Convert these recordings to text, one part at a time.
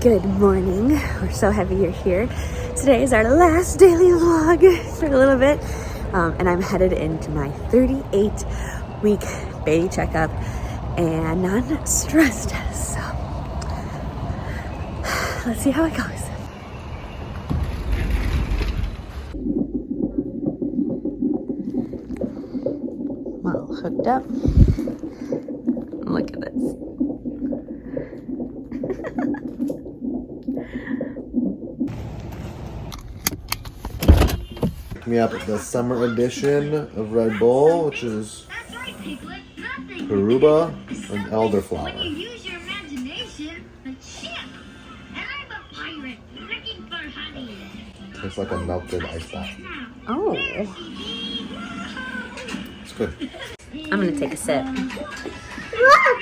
Good morning. We're so happy you're here. Today is our last daily vlog for a little bit. And I'm headed into my 38-week baby checkup and non-stress test. So let's see how it goes. Well, hooked up. Look at this. Me up the summer edition of Red Bull, which is Peruba and elderflower. It's like a melted ice bath. Oh. It's good. I'm gonna take a sip. Look!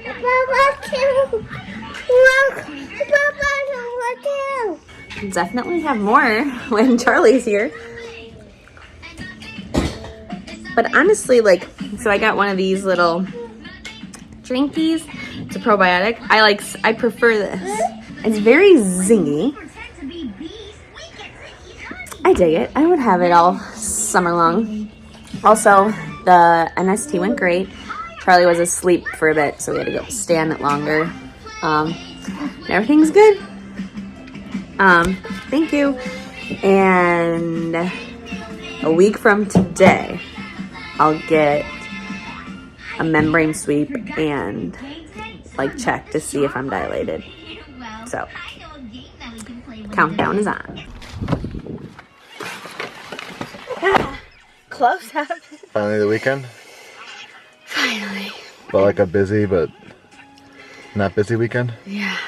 Papa too! Look! Papa too! Definitely have more when Charlie's here. But honestly, like, so I got one of these little drinkies. It's a probiotic. I prefer this. It's very zingy. I dig it. I would have it all summer long. Also, the NST went great. Charlie was asleep for a bit, so we had to go stand it longer. Everything's good. Thank you. And a week from today, I'll get a membrane sweep and like check to see if I'm dilated. So, countdown is on. Close up. Finally the weekend. Finally. Felt like a busy but not busy weekend. Yeah.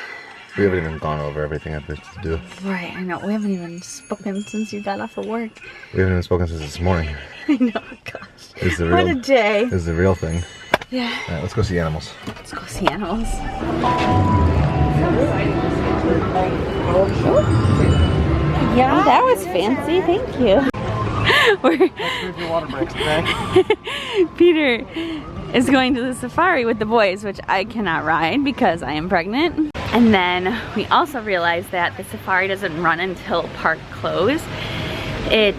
We haven't even gone over everything I have to do. Right, I know. We haven't even spoken since you got off of work. We haven't even spoken since this morning. I know, gosh. It's the What real, a day. This is the real thing. Yeah. All right, let's go see animals. Let's go see animals. Yeah, that was fancy. Thank you. Peter is going to the safari with the boys, which I cannot ride because I am pregnant. And then we also realized that the safari doesn't run until park close. It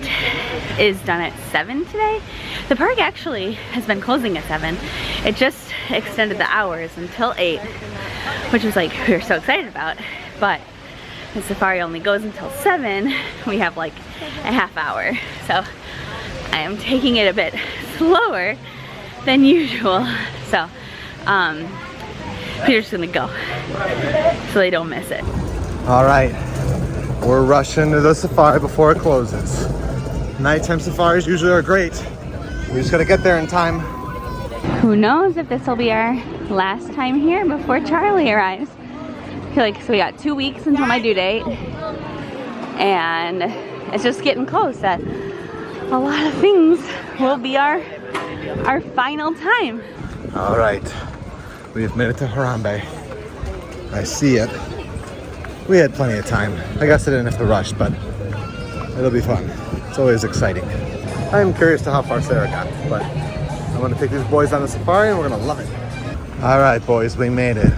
is done at 7 today. The park actually has been closing at 7. It just extended the hours until 8, which was like we were so excited about. But the safari only goes until 7. We have like a half hour. So I am taking it a bit slower than usual. So Peter's gonna go so they don't miss it. All right, we're rushing to the safari before it closes. Nighttime safaris usually are great. We just gotta get there in time. Who knows if this will be our last time here before Charlie arrives. I feel like so we got 2 weeks until my due date, and it's just getting close that a lot of things will be our final time. All right, we have made it to Harambe. I see it. We had plenty of time. I guess I didn't have to rush, but it'll be fun. It's always exciting. I'm curious to how far Sarah got, but I'm gonna take these boys on the safari and we're gonna love it. All right, boys, we made it.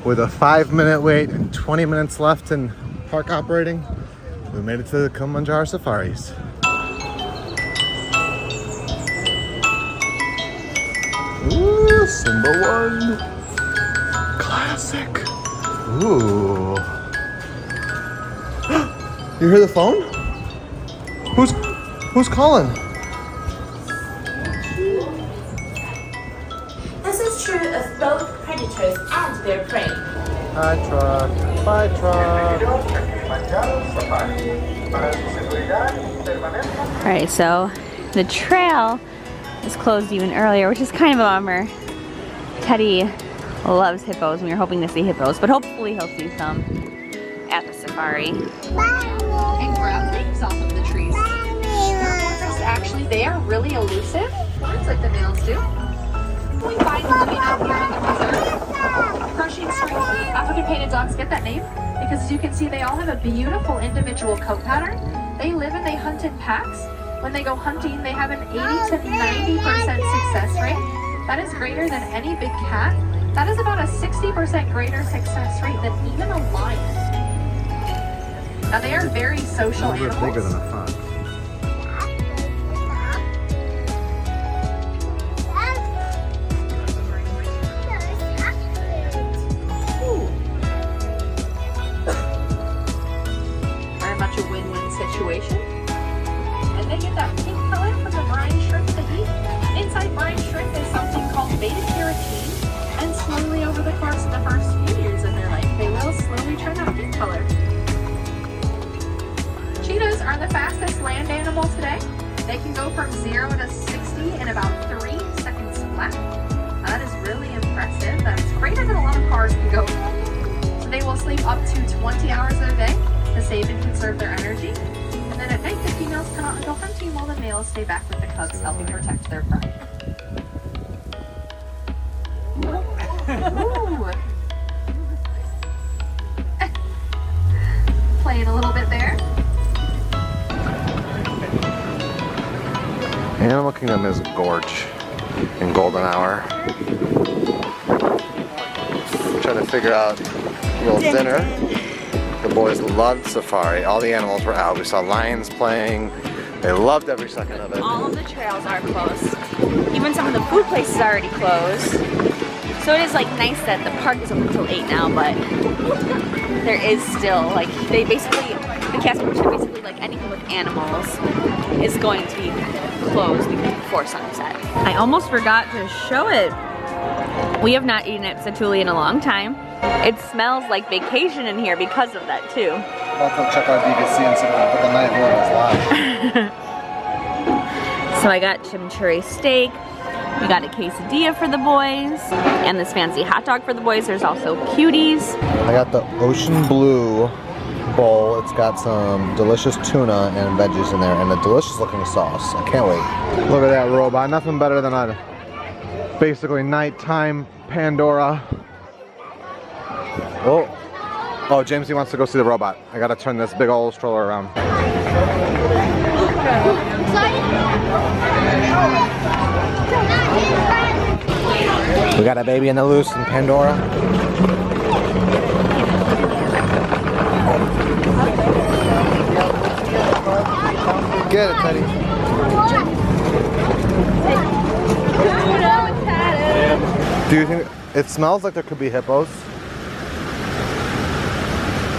With a 5-minute wait and 20 minutes left in park operating, we made it to the Kilimanjaro safaris. Ooh, Simba 1. Classic. Ooh. You hear the phone? Who's calling? This is true of both predators and their prey. Hi, truck. Bye, truck. Alright, so the trail is closed even earlier, which is kind of a bummer. Teddy loves hippos, and we were hoping to see hippos, but hopefully he'll see some at the safari. And grab things off of the trees. Actually, they are really elusive. Birds like the males do. We find them out here in the preserve. Persian string African painted dogs get that name because, as you can see, they all have a beautiful individual coat pattern. They live and they hunt in packs. When they go hunting, they have an 80 to 90% success rate. That is greater than any big cat. That is about a 60% greater success rate than even a lion. Now they are very social They're animals. bigger than a fox. Very much a win-win situation. And they get that pink color from the brine shrimp they eat. Inside brine shrimp is something called beta-carotene, and slowly over the course of the first few years of their life, they will slowly turn that pink color. Cheetahs are the fastest land animal today. They can go from 0 to 60 in about 3 seconds flat. That is really impressive. That's greater than a lot of cars can go. So they will sleep up to 20 hours a day to save and conserve their energy. And then at night, the females come out and go hunting while the males stay back with the cubs, helping protect their pride. Ooh. Playing a little bit there. Animal Kingdom is gorge in golden hour. Trying to figure out a little dinner. The boys loved safari. All the animals were out. We saw lions playing. They loved every second of it. All of the trails are closed. Even some of the food places are already closed. So it is like nice that the park is open until 8 now, but there is still like, they basically, the cast membership basically like anything with animals is going to be closed before sunset. I almost forgot to show it. We have not eaten at Satu'li in a long time. It smells like vacation in here because of that too. I'll go check out DVC and see what the night was live. So I got chimichurri steak. We got a quesadilla for the boys and this fancy hot dog for the boys. There's also cuties. I got the ocean blue bowl. It's got some delicious tuna and veggies in there and a delicious looking sauce. I can't wait. Look at that robot. Nothing better than a basically nighttime Pandora. Oh, Jamesy wants to go see the robot. I gotta turn this big old stroller around. We got a baby in the loose in Pandora. Get it, Teddy. Do you think it smells like there could be hippos?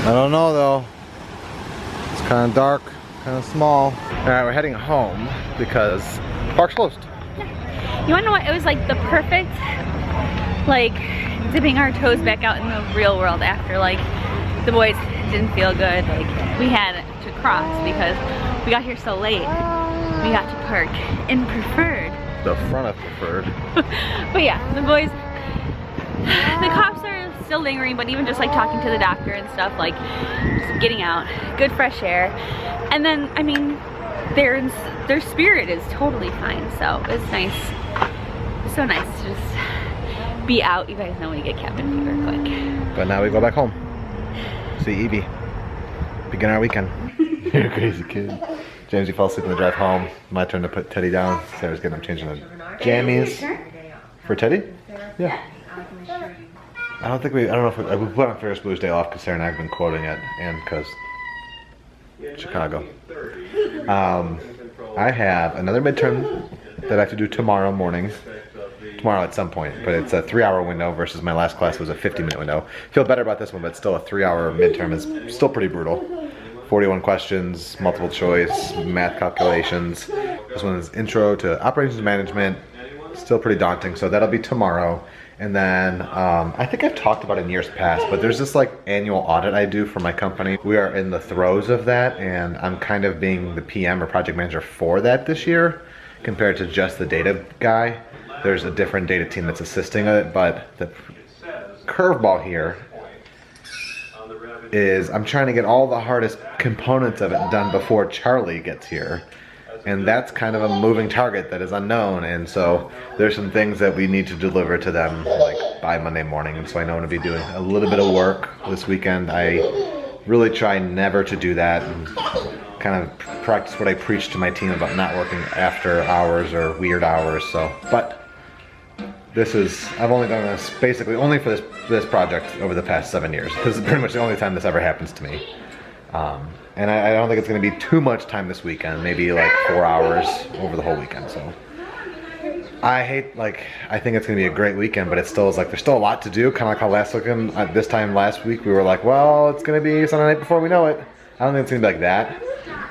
I don't know though. It's kind of dark, kind of small. Alright, we're heading home because park's closed. You wanna know what? It was like the perfect, like, dipping our toes back out in the real world after, like, the boys didn't feel good. Like, we had to cross because we got here so late. We got to park in Preferred. The front of Preferred. But yeah, the boys, the cops are still lingering, but even just like talking to the doctor and stuff, like just getting out, good fresh air. And then, I mean, their spirit is totally fine, so it's nice. It's so nice to just be out. You guys know we get cabin fever quick. But now we go back home. See Evie. Begin our weekend. You're a crazy kid. Jamesy fell asleep on the drive home. My turn to put Teddy down. Sarah's getting him changing the jammies. For Teddy? Yeah. I don't know if we put on Ferris Bueller's Day Off because Sarah and I have been quoting it, and because Chicago. I have another midterm that I have to do tomorrow morning. Tomorrow at some point, but it's a 3-hour window versus my last class was a 50-minute window. Feel better about this one, but still a 3-hour midterm is still pretty brutal. 41 questions, multiple choice, math calculations. This one is intro to operations management. Still pretty daunting, so that'll be tomorrow. And then I think I've talked about it in years past, but there's this like annual audit I do for my company. We are in the throes of that, and I'm kind of being the PM or project manager for that this year compared to just the data guy. There's a different data team that's assisting it, but the curveball here is I'm trying to get all the hardest components of it done before Charlie gets here. And that's kind of a moving target that is unknown, and so there's some things that we need to deliver to them like by Monday morning, and so I know I'm going to be doing a little bit of work this weekend. I really try never to do that and kind of practice what I preach to my team about not working after hours or weird hours. So, but this is, I've only done this basically only for this project over the past 7 years. This is pretty much the only time this ever happens to me. And I don't think it's going to be too much time this weekend, maybe like 4 hours over the whole weekend. So I think it's going to be a great weekend, but it still is like, there's still a lot to do. Kind of like how this time last week, we were like, well, it's going to be Sunday night before we know it. I don't think it's going to be like that.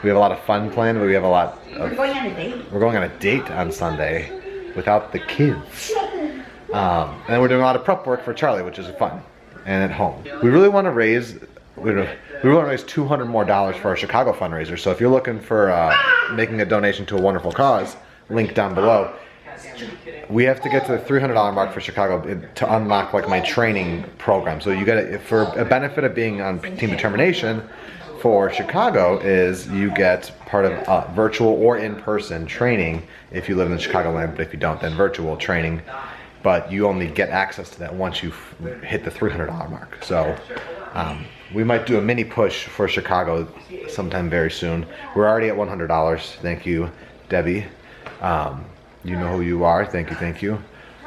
We have a lot of fun planned, but we have a lot of... We're going on a date. We're going on a date on Sunday without the kids. And then we're doing a lot of prep work for Charlie, which is fun, and at home. We really want to raise $200 more for our Chicago fundraiser. So if you're looking for making a donation to a wonderful cause, link down below. We have to get to the $300 mark for Chicago to unlock like my training program. So you get for a benefit of being on Team Determination for Chicago is you get part of virtual or in-person training if you live in the Chicagoland, but if you don't, then virtual training. But you only get access to that once you hit the $300 mark. So we might do a mini push for Chicago sometime very soon. We're already at $100. Thank you, Debbie. You know who you are. Thank you.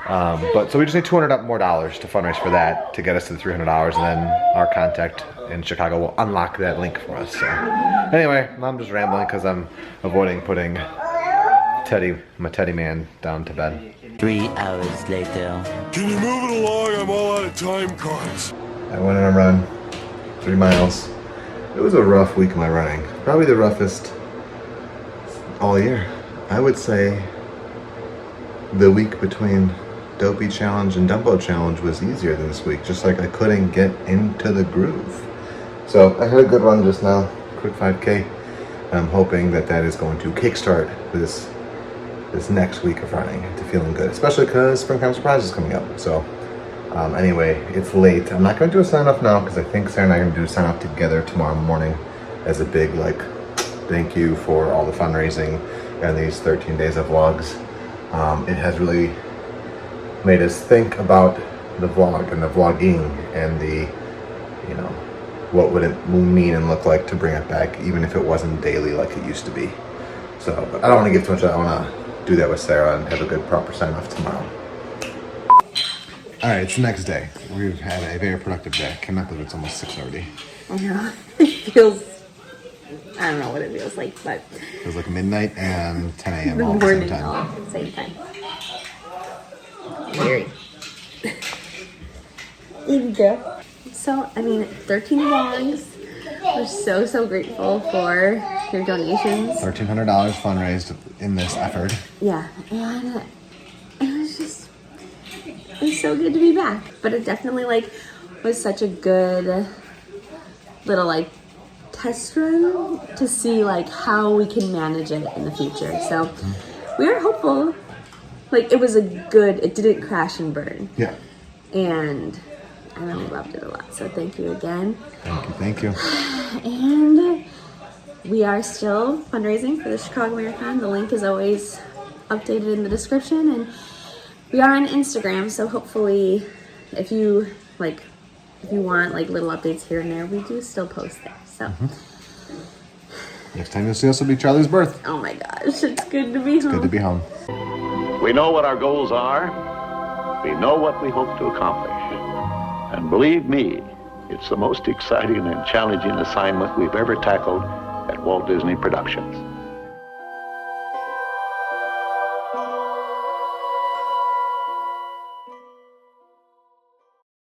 But so we just need $200 more to fundraise for that to get us to the $300, and then our contact in Chicago will unlock that link for us. So anyway, I'm just rambling because I'm avoiding putting my teddy man down to bed. 3 hours later. Can you move it along? I'm all out of time cards. I went on a run, 3 miles. It was a rough week of my running. Probably the roughest all year. I would say the week between Dopey Challenge and Dumbo Challenge was easier than this week. Just like I couldn't get into the groove. So I had a good run just now, quick 5K. I'm hoping that is going to kickstart this next week of running to feeling good, especially because Springtime Surprise is coming up. So anyway, it's late. I'm not going to do a sign off now because I think Sarah and I are going to do a sign off together tomorrow morning as a big thank you for all the fundraising and these 13 days of vlogs. It has really made us think about the vlog and the vlogging and what would it mean and look like to bring it back, even if it wasn't daily like it used to be. So, but I don't want to give too much of that. I want to do that with Sarah and have a good proper sign off tomorrow. All right, it's the next day. We've had a very productive day. I cannot believe it's almost 6 already. I know. It feels, I don't know what it feels like, but... It feels like midnight and 10 a.m. the all at the same morning time. all at the same time. Weird. So, 13 vlogs. We're so grateful for your donations. $1,300 fundraised in this effort. Yeah, and it was so good to be back. But it definitely was such a good little test run to see how we can manage it in the future. So we are hopeful. It didn't crash and burn. Yeah. And I really loved it a lot. So thank you again. Thank you. And we are still fundraising for the Chicago Marathon. The link is always updated in the description, and we are on Instagram, so hopefully if you want little updates here and there, we do still post there. So next time you'll see us will be Charlie's birth. oh my gosh, it's good to be home. Good to be home. We know what our goals are. We know what we hope to accomplish. And believe me, it's the most exciting and challenging assignment we've ever tackled at Walt Disney Productions.